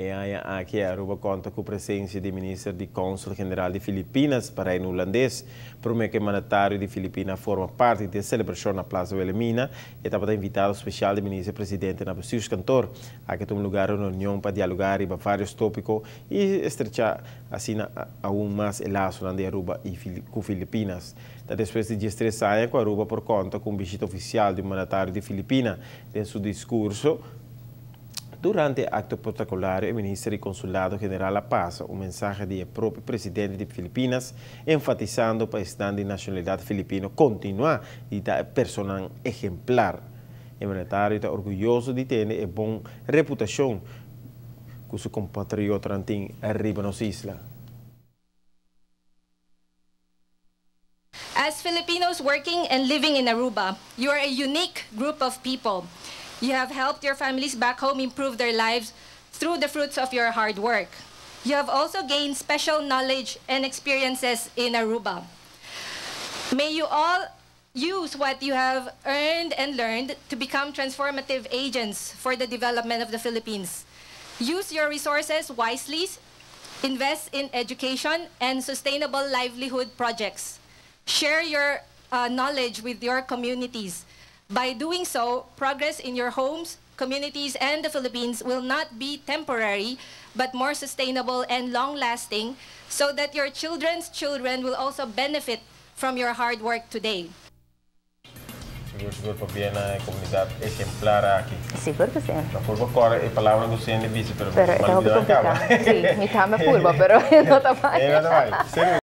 E aqui a Aruba conta com a presença do ministro de Cônsul-General de Filipinas para o holandês, promete que o mandatário de Filipinas forma parte da celebração na Plaza Wilhelmina e estava invitado especial do ministro-presidente na Bucius Cantor, a que toma lugar uma reunião para dialogar sobre vários tópicos e estrechar assim aún mais o laço de Aruba e com Filipinas. Depois de dias 3 anos, a Aruba por conta com visita oficial do mandatário de Filipinas em seu discurso. Durante o acto protocolar, o ministro e consulado-general La Paz um mensagem do próprio presidente de Filipinas, enfatizando que o estado de nacionalidade filipino continua e dar persona exemplar. O mandatário está orgulhoso de ter uma boa reputação com seu compatriota tem arriba nas islas. As Filipinos working and living in Aruba, you are a unique group of people. You have helped your families back home improve their lives through the fruits of your hard work. You have also gained special knowledge and experiences in Aruba. May you all use what you have earned and learned to become transformative agents for the development of the Philippines. Use your resources wisely, invest in education and sustainable livelihood projects. Share your knowledge with your communities. By doing so, progress in your homes, communities, and the Philippines will not be temporary, but more sustainable and long-lasting, so that your children's children will also benefit from your hard work today. Seguro para bien a comunidad ejemplar aquí. Sí, porque sí. La purba core es palabra no se bici, pero es complicado. Sí, mi cama es purba, pero no está mal.